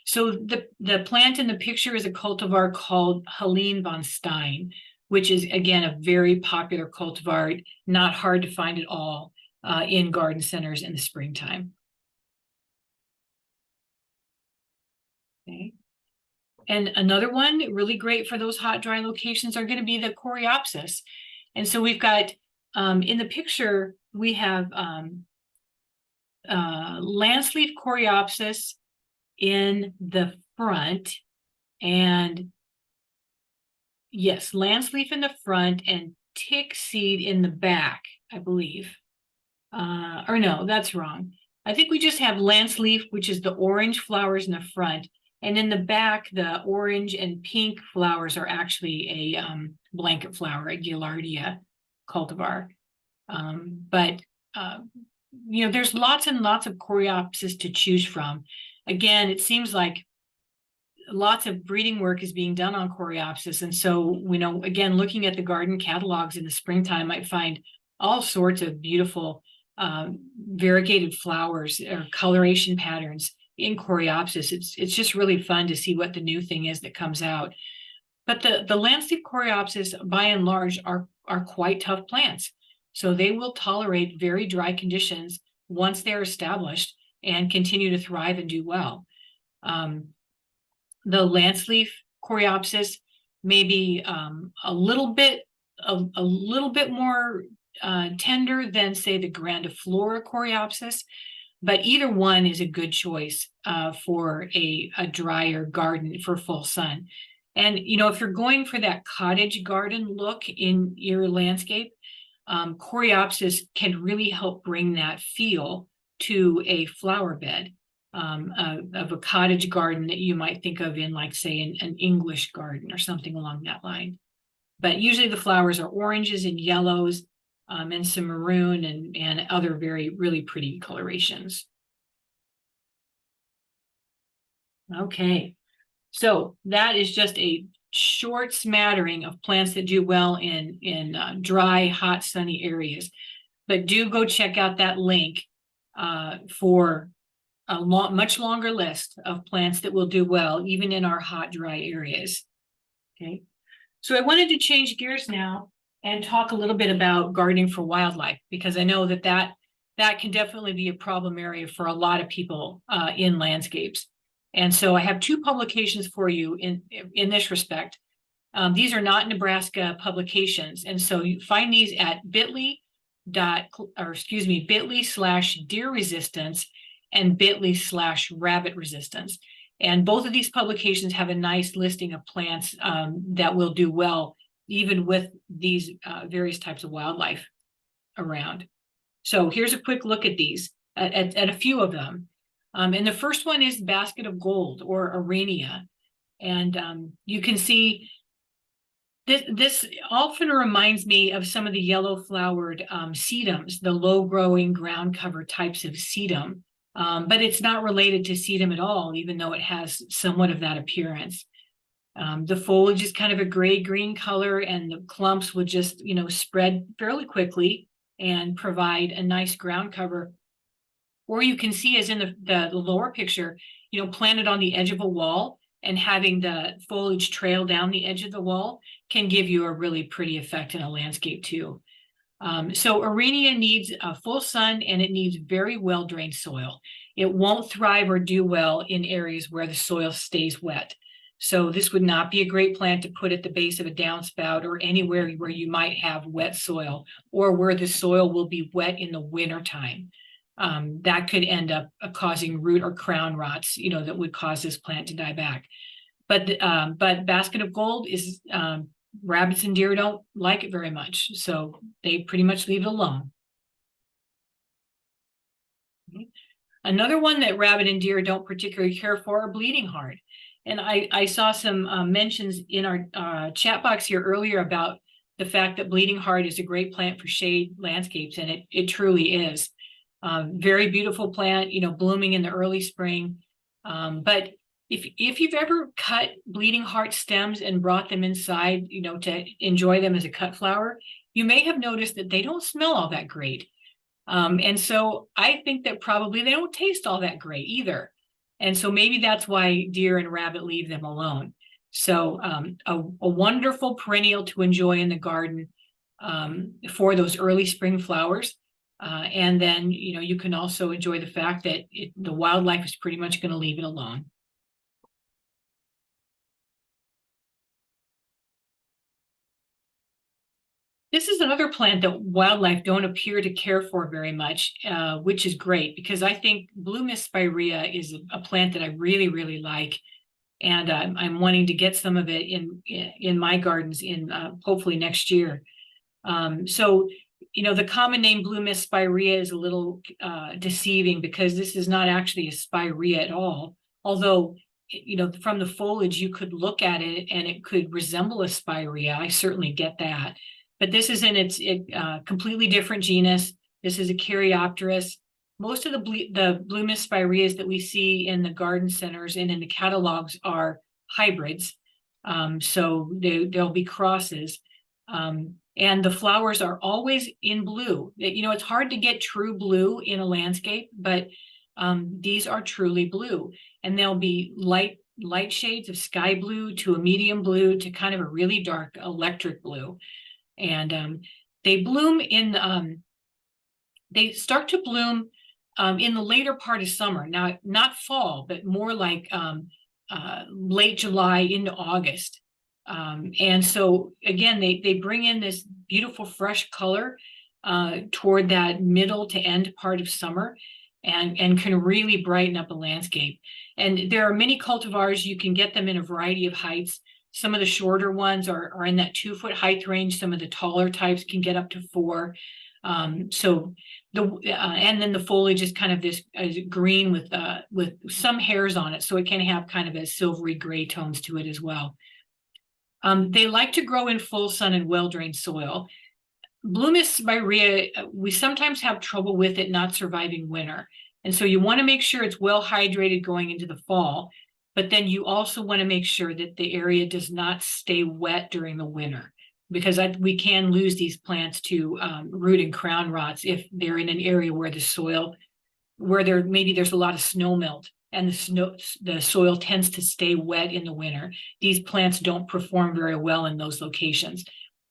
So the plant in the picture is a cultivar called Helene von Stein, which is, again, a very popular cultivar, not hard to find at all. in garden centers in the springtime. Okay. And another one really great for those hot, dry locations are going to be the coreopsis. And so we've got, in the picture, we have lance leaf coreopsis in the front, and yes, lance leaf in the front and tick seed in the back, I believe. Or no, that's wrong. I think we just have lance leaf, which is the orange flowers in the front. And in the back, the orange and pink flowers are actually a blanket flower, a Giardia cultivar. You know, there's lots and lots of coreopsis to choose from. Again, it seems like lots of breeding work is being done on coreopsis. And so, you know, again, looking at the garden catalogs in the springtime, I find all sorts of beautiful variegated flowers or coloration patterns in coreopsis. It's just really fun to see what the new thing is that comes out. But the lance leaf coreopsis, by and large, are quite tough plants. So they will tolerate very dry conditions once they're established and continue to thrive and do well. The lance leaf coreopsis may be a little bit more tender than, say, the grandiflora coreopsis, but either one is a good choice for a drier garden for full sun. And, you know, if you're going for that cottage garden look in your landscape, coreopsis can really help bring that feel to a flower bed of a cottage garden that you might think of in, like, say, an English garden or something along that line. But usually the flowers are oranges and yellows, and some maroon and other really pretty colorations. Okay, so that is just a short smattering of plants that do well in dry, hot, sunny areas. But do go check out that link for a much longer list of plants that will do well even in our hot, dry areas. Okay, so I wanted to change gears now and talk a little bit about gardening for wildlife, because I know that can definitely be a problem area for a lot of people in landscapes. And so I have two publications for you in this respect. These are not Nebraska publications, and so you find these at bit.ly/deer resistance and bit.ly/rabbit resistance. And both of these publications have a nice listing of plants that will do well even with these various types of wildlife around. So here's a quick look at these, at a few of them. And the first one is basket of gold, or Arania. And you can see this often reminds me of some of the yellow flowered sedums, the low growing ground cover types of sedum. But it's not related to sedum at all, even though it has somewhat of that appearance. The foliage is kind of a gray-green color, and the clumps will just, you know, spread fairly quickly and provide a nice ground cover. Or you can see, as in the lower picture, you know, planted on the edge of a wall and having the foliage trail down the edge of the wall can give you a really pretty effect in a landscape too. So Arania needs full sun, and it needs very well-drained soil. It won't thrive or do well in areas where the soil stays wet. So this would not be a great plant to put at the base of a downspout or anywhere where you might have wet soil, or where the soil will be wet in the wintertime. That could end up causing root or crown rots, you know, that would cause this plant to die back. But basket of gold is, rabbits and deer don't like it very much, so they pretty much leave it alone. Okay. Another one that rabbit and deer don't particularly care for are bleeding heart. And I saw some mentions in our chat box here earlier about the fact that bleeding heart is a great plant for shade landscapes, and it truly is. Very beautiful plant, you know, blooming in the early spring. But if you've ever cut bleeding heart stems and brought them inside, you know, to enjoy them as a cut flower, you may have noticed that they don't smell all that great. And so I think that probably they don't taste all that great either. And so maybe that's why deer and rabbit leave them alone. So a wonderful perennial to enjoy in the garden for those early spring flowers. And then, you can also enjoy the fact that the wildlife is pretty much going to leave it alone. This is another plant that wildlife don't appear to care for very much, which is great because I think blue mist spirea is a plant that I really, really like. And I'm wanting to get some of it in my gardens in hopefully next year. So, the common name blue mist spirea is a little deceiving because this is not actually a spirea at all. Although, from the foliage, you could look at it and it could resemble a spirea. I certainly get that. But this is in its completely different genus. This is a Caryopteris. Most of the blue mist spireas that we see in the garden centers and in the catalogs are hybrids. So there'll be crosses. And the flowers are always in blue. It's hard to get true blue in a landscape, but these are truly blue. And they'll be light shades of sky blue to a medium blue to kind of a really dark electric blue. And they bloom they start to bloom in the later part of summer. Now, not fall, but more like late July into August. And so again, they bring in this beautiful fresh color toward that middle to end part of summer and can really brighten up a landscape. And there are many cultivars. You can get them in a variety of heights. Some of the shorter ones are in that 2-foot height range. Some of the taller types can get up to 4. And then the foliage is kind of this green with some hairs on it, so it can have kind of a silvery gray tones to it as well. They like to grow in full sun and well-drained soil. Blue mist spirea, we sometimes have trouble with it not surviving winter. And so you want to make sure it's well hydrated going into the fall, but then you also want to make sure that the area does not stay wet during the winter, because we can lose these plants to root and crown rots if they're in an area where the soil, maybe there's a lot of snow melt and the soil tends to stay wet in the winter. These plants don't perform very well in those locations.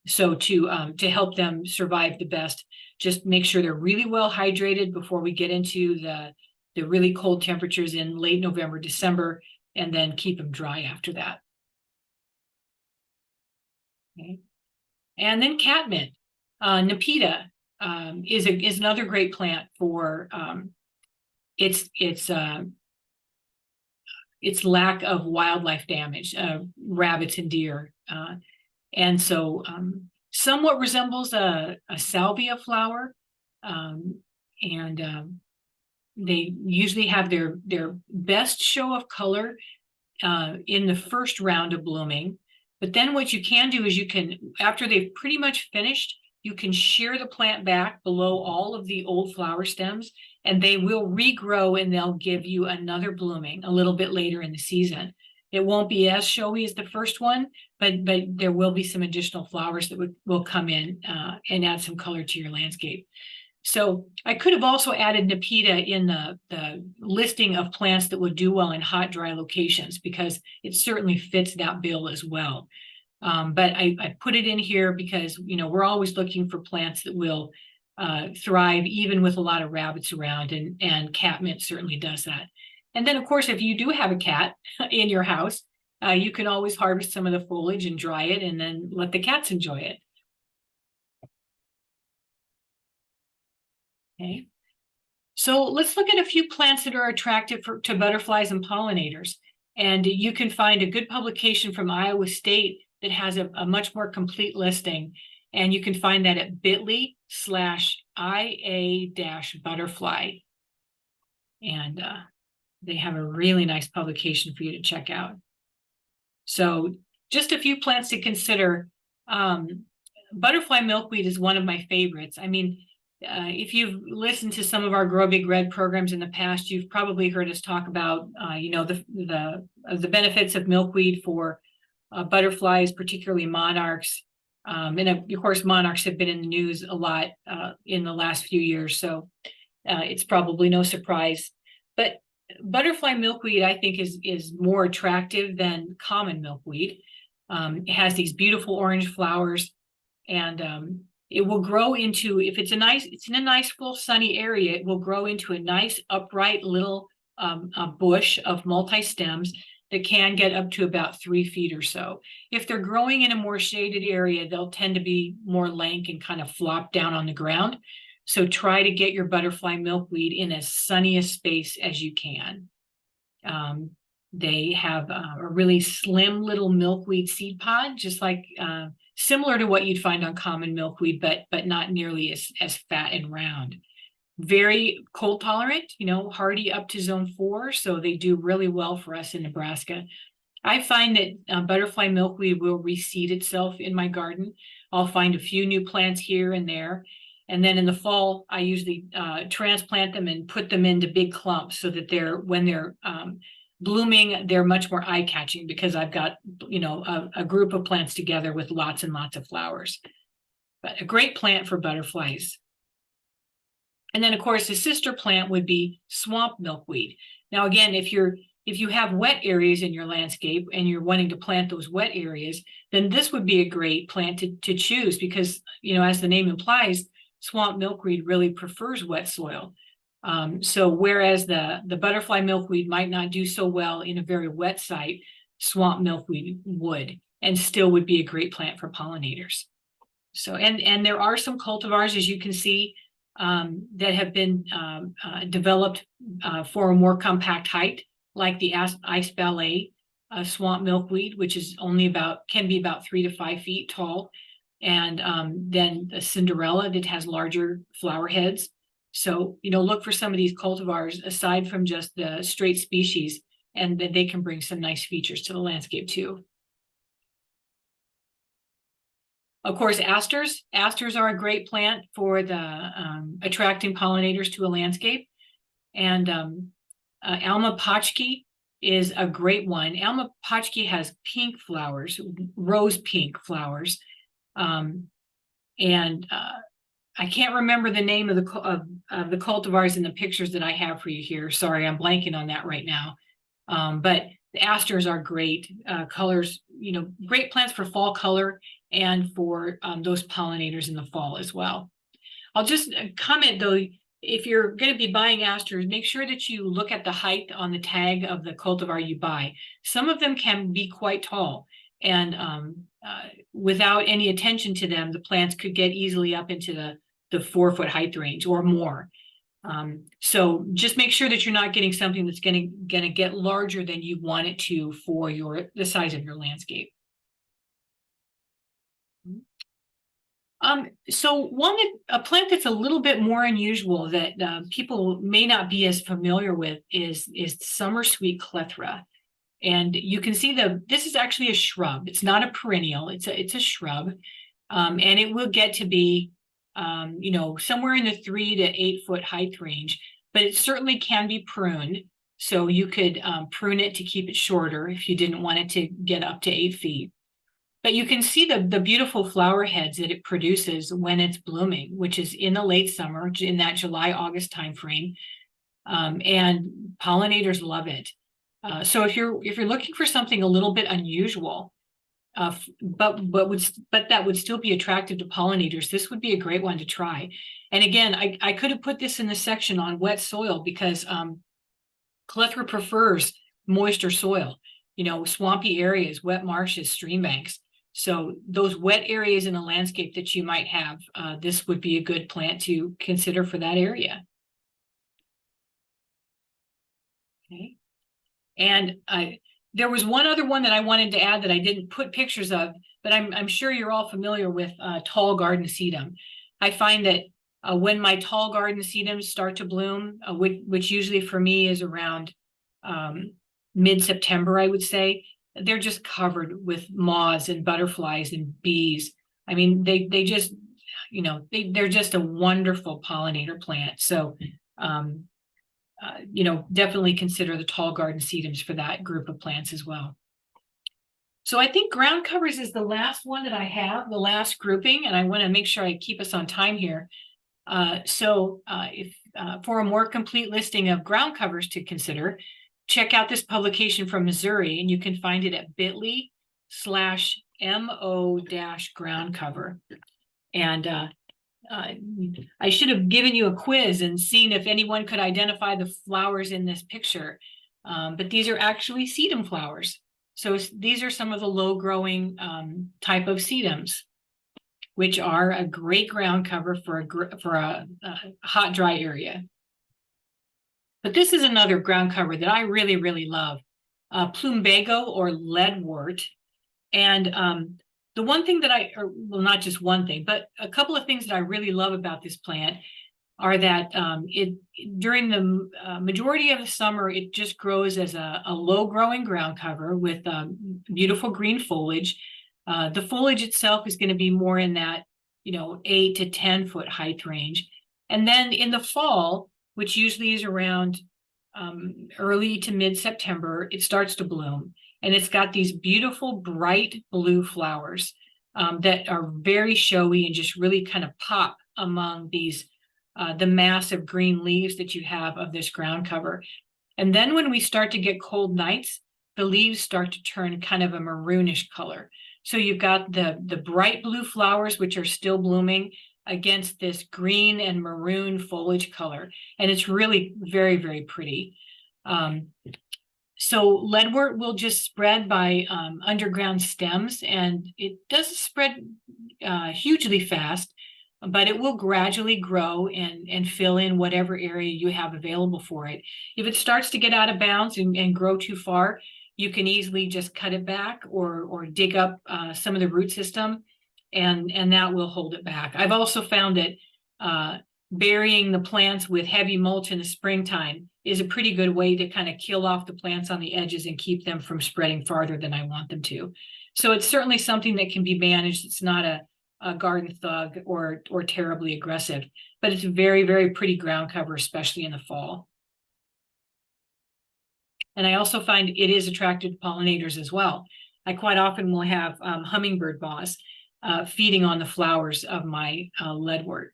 So to help them survive the best, just make sure they're really well hydrated before we get into the really cold temperatures in late November, December, and then keep them dry after that. Okay. And then catmint, Nepeta is another great plant for its lack of wildlife damage, rabbits and deer, and so somewhat resembles a salvia flower, and they usually have their best show of color in the first round of blooming. But then what you can do is after they've pretty much finished, you can shear the plant back below all of the old flower stems, and they will regrow and they'll give you another blooming a little bit later in the season. It won't be as showy as the first one, but there will be some additional flowers that will come in and add some color to your landscape. So I could have also added Nepeta in the listing of plants that would do well in hot, dry locations, because it certainly fits that bill as well. But I put it in here because, we're always looking for plants that will thrive even with a lot of rabbits around, and catmint certainly does that. And then, of course, if you do have a cat in your house, you can always harvest some of the foliage and dry it and then let the cats enjoy it. Okay, so let's look at a few plants that are attractive to butterflies and pollinators. And you can find a good publication from Iowa State that has a much more complete listing. And you can find that at bit.ly/IA-butterfly. And they have a really nice publication for you to check out. So just a few plants to consider. Butterfly milkweed is one of my favorites. I mean, if you've listened to some of our Grow Big Red programs in the past, you've probably heard us talk about, the benefits of milkweed for butterflies, particularly monarchs. And of course, monarchs have been in the news a lot in the last few years, so it's probably no surprise. But butterfly milkweed, I think, is more attractive than common milkweed. It has these beautiful orange flowers, and it will grow into, if it's in a nice full sunny area, it will grow into a nice upright little a bush of multi-stems that can get up to about 3 feet or so. If they're growing in a more shaded area, they'll tend to be more lank and kind of flop down on the ground. So try to get your butterfly milkweed in as sunny a space as you can. They have a really slim little milkweed seed pod, just like similar to what you'd find on common milkweed, but not nearly as fat and round. Very cold tolerant, hardy up to zone 4. So they do really well for us in Nebraska. I find that butterfly milkweed will reseed itself in my garden. I'll find a few new plants here and there. And then in the fall, I usually transplant them and put them into big clumps so that when they're blooming, they're much more eye-catching because I've got, a group of plants together with lots and lots of flowers. But a great plant for butterflies. And then, of course, the sister plant would be swamp milkweed. Now, again, if you have wet areas in your landscape and you're wanting to plant those wet areas, then this would be a great plant to choose because, as the name implies, swamp milkweed really prefers wet soil. So whereas the butterfly milkweed might not do so well in a very wet site, swamp milkweed would, and still would be a great plant for pollinators. So, and there are some cultivars, as you can see, that have been developed for a more compact height, like the ice ballet swamp milkweed, which is can be about 3 to 5 feet tall, and then the Cinderella that has larger flower heads. So look for some of these cultivars aside from just the straight species, and that they can bring some nice features to the landscape too. Of course, asters. Asters are a great plant for the attracting pollinators to a landscape. And Alma Potchki is a great one. Alma Potchki has pink flowers, rose pink flowers. And I can't remember the name of the cultivars in the pictures that I have for you here. Sorry, I'm blanking on that right now. But the asters are great colors, great plants for fall color and for those pollinators in the fall as well. I'll just comment though, if you're going to be buying asters, make sure that you look at the height on the tag of the cultivar you buy. Some of them can be quite tall, and without any attention to them, the plants could get easily up into the 4-foot height range or more. So just make sure that you're not getting something that's going to get larger than you want it to for the size of your landscape. So a plant that's a little bit more unusual that people may not be as familiar with is summer sweet clethra. And you can see this is actually a shrub. It's not a perennial. It's a shrub, and it will get to be somewhere in the 3 to 8 foot height range. But it certainly can be pruned. So you could prune it to keep it shorter if you didn't want it to get up to 8 feet. But you can see the beautiful flower heads that it produces when it's blooming, which is in the late summer, in that July-August timeframe. And pollinators love it. So if you're looking for something a little bit unusual, but that would still be attractive to pollinators, this would be a great one to try. And again, I could have put this in the section on wet soil because clethra prefers moisture soil, swampy areas, wet marshes, stream banks. So those wet areas in a landscape that you might have, this would be a good plant to consider for that area. Okay. And there was one other one that I wanted to add that I didn't put pictures of, but I'm sure you're all familiar with tall garden sedum. I find that when my tall garden sedums start to bloom, which usually for me is around mid-September, I would say, they're just covered with moths and butterflies and bees. I mean, they just, they're just a wonderful pollinator plant. So, definitely consider the tall garden sedums for that group of plants as well. So I think ground covers is the last one that I have, the last grouping, and I want to make sure I keep us on time here. If for a more complete listing of ground covers to consider, check out this publication from Missouri, and you can find it at bit.ly/mo-ground cover. And I should have given you a quiz and seen if anyone could identify the flowers in this picture. But these are actually sedum flowers. So these are some of the low growing type of sedums, which are a great ground cover for a hot, dry area. But this is another ground cover that I really, really love, plumbago or leadwort. And the one thing that well, not just one thing, but a couple of things that I really love about this plant are that during the majority of the summer, it just grows as a low growing ground cover with beautiful green foliage. The foliage itself is going to be more in that, 8 to 10 foot height range. And then in the fall, which usually is around early to mid-September, it starts to bloom. And it's got these beautiful bright blue flowers that are very showy and just really kind of pop among these the massive green leaves that you have of this ground cover. And then when we start to get cold nights, the leaves start to turn kind of a maroonish color. So you've got the bright blue flowers, which are still blooming, against this green and maroon foliage color. And it's really very, very pretty. So leadwort will just spread by underground stems, and it doesn't spread hugely fast, but it will gradually grow and fill in whatever area you have available for it. If it starts to get out of bounds and grow too far, you can easily just cut it back or dig up some of the root system, and that will hold it back. I've also found that burying the plants with heavy mulch in the springtime is a pretty good way to kind of kill off the plants on the edges and keep them from spreading farther than I want them to. So it's certainly something that can be managed. It's not a garden thug or terribly aggressive, but it's very, very pretty ground cover, especially in the fall. And I also find it is attracted to pollinators as well. I quite often will have hummingbird moths feeding on the flowers of my leadwort.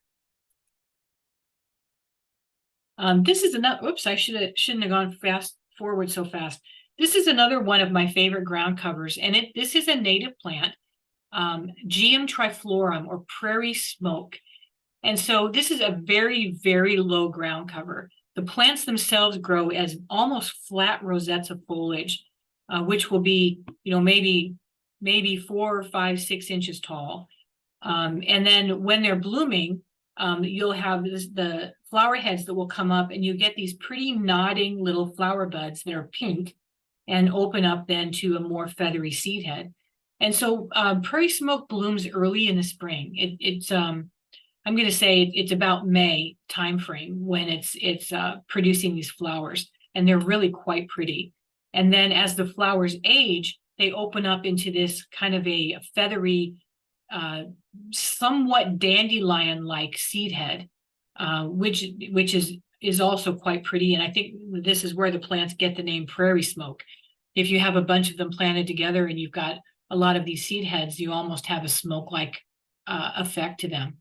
This is another, oops, I shouldn't have gone forward so fast. This is another one of my favorite ground covers, and this is a native plant, Geum triflorum or prairie smoke. And so this is a very, very low ground cover. The plants themselves grow as almost flat rosettes of foliage, which will be, maybe 4, 5, 6 inches tall. And then when they're blooming, you'll have the flower heads that will come up, and you get these pretty nodding little flower buds that are pink and open up then to a more feathery seed head. And so prairie smoke blooms early in the spring. It's I'm going to say it's about May timeframe when it's producing these flowers, and they're really quite pretty. And then as the flowers age, they open up into this kind of a feathery, somewhat dandelion-like seed head, which is also quite pretty. And I think this is where the plants get the name prairie smoke. If you have a bunch of them planted together and you've got a lot of these seed heads, you almost have a smoke-like effect to them.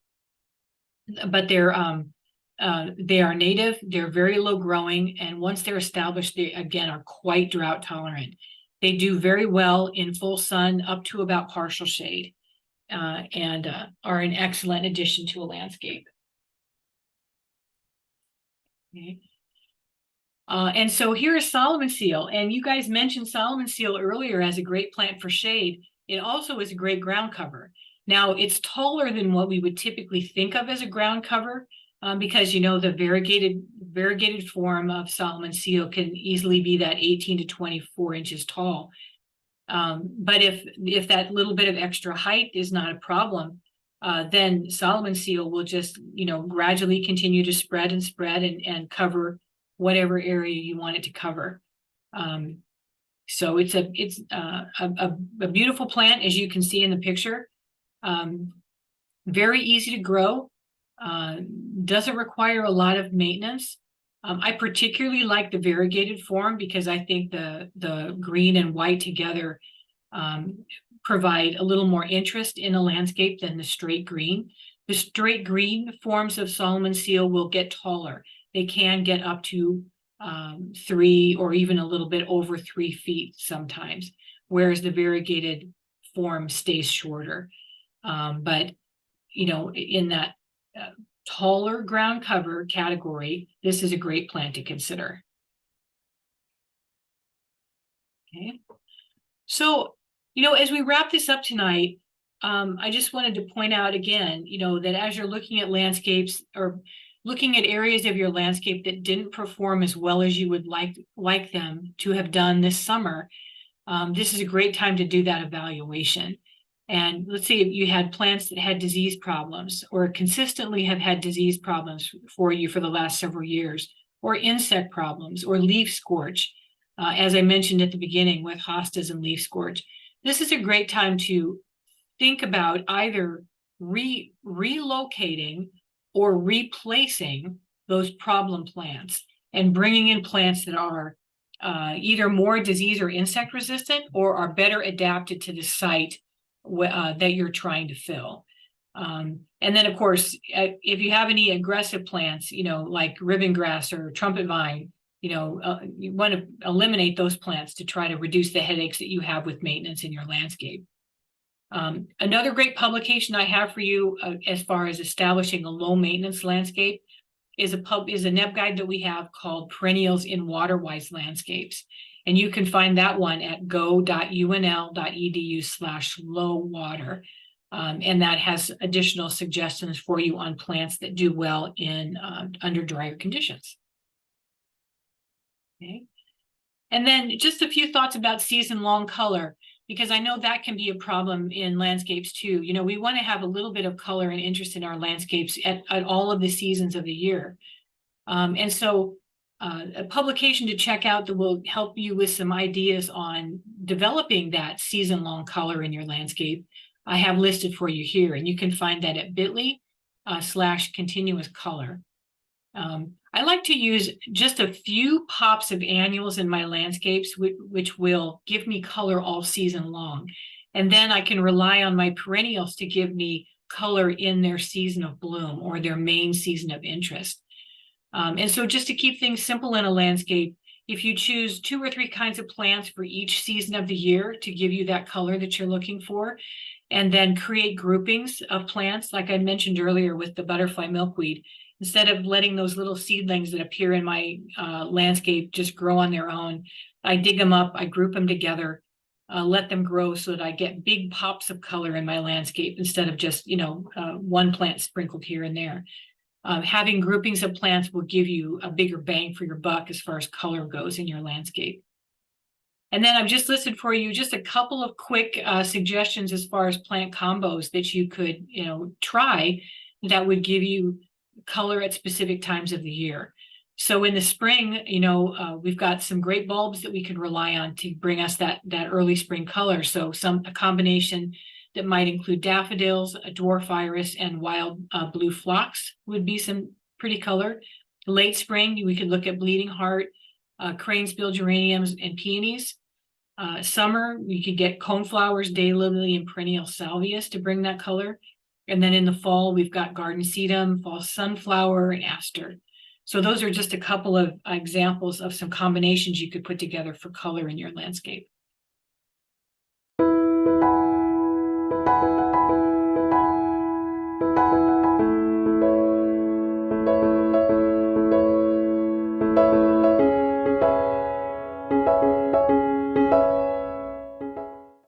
But they are native, they're very low growing, and once they're established, they again are quite drought tolerant. They do very well in full sun up to about partial shade, and are an excellent addition to a landscape. Okay. And so here is Solomon seal, and you guys mentioned Solomon seal earlier as a great plant for shade. It also is a great ground cover. Now, it's taller than what we would typically think of as a ground cover, because the variegated form of Solomon seal can easily be that 18 to 24 inches tall. But if that little bit of extra height is not a problem, then Solomon seal will just gradually continue to spread and cover whatever area you want it to cover. So it's a beautiful plant, as you can see in the picture. Very easy to grow, doesn't require a lot of maintenance. I particularly like the variegated form because I think the green and white together provide a little more interest in a landscape than the straight green. The straight green forms of Solomon seal will get taller. They can get up to 3 or even a little bit over 3 feet sometimes, whereas the variegated form stays shorter. But in that taller ground cover category, this is a great plant to consider. Okay. So, as we wrap this up tonight, I just wanted to point out again, that as you're looking at landscapes or looking at areas of your landscape that didn't perform as well as you would like them to have done this summer, this is a great time to do that evaluation. And let's say if you had plants that had disease problems or consistently have had disease problems for you for the last several years, or insect problems or leaf scorch, as I mentioned at the beginning with hostas and leaf scorch, this is a great time to think about either relocating or replacing those problem plants and bringing in plants that are either more disease or insect resistant or are better adapted to the site that you're trying to fill. And then, of course, if you have any aggressive plants, like ribbon grass or trumpet vine, you want to eliminate those plants to try to reduce the headaches that you have with maintenance in your landscape. Another great publication I have for you as far as establishing a low maintenance landscape is a NEB guide that we have called Perennials in Water-Wise Landscapes. And you can find that one at go.unl.edu/low-water. And that has additional suggestions for you on plants that do well in under drier conditions. Okay. And then just a few thoughts about season-long color, because I know that can be a problem in landscapes too. We want to have a little bit of color and interest in our landscapes at all of the seasons of the year. And so a publication to check out that will help you with some ideas on developing that season-long color in your landscape, I have listed for you here, and you can find that at bit.ly/continuous color. I like to use just a few pops of annuals in my landscapes, which will give me color all season long. And then I can rely on my perennials to give me color in their season of bloom or their main season of interest. And so just to keep things simple in a landscape, if you choose 2 or 3 kinds of plants for each season of the year to give you that color that you're looking for, and then create groupings of plants, like I mentioned earlier with the butterfly milkweed, instead of letting those little seedlings that appear in my landscape just grow on their own, I dig them up, I group them together, let them grow so that I get big pops of color in my landscape instead of just, one plant sprinkled here and there. Having groupings of plants will give you a bigger bang for your buck as far as color goes in your landscape. And then I've just listed for you just a couple of quick suggestions as far as plant combos that you could, try that would give you color at specific times of the year. So in the spring, we've got some great bulbs that we can rely on to bring us that early spring color. So a combination that might include daffodils, a dwarf iris, and wild blue phlox would be some pretty color. Late spring, we could look at bleeding heart, cranesbill geraniums, and peonies. Summer, we could get coneflowers, daylily, and perennial salvias to bring that color. And then in the fall, we've got garden sedum, false sunflower, and aster. So those are just a couple of examples of some combinations you could put together for color in your landscape.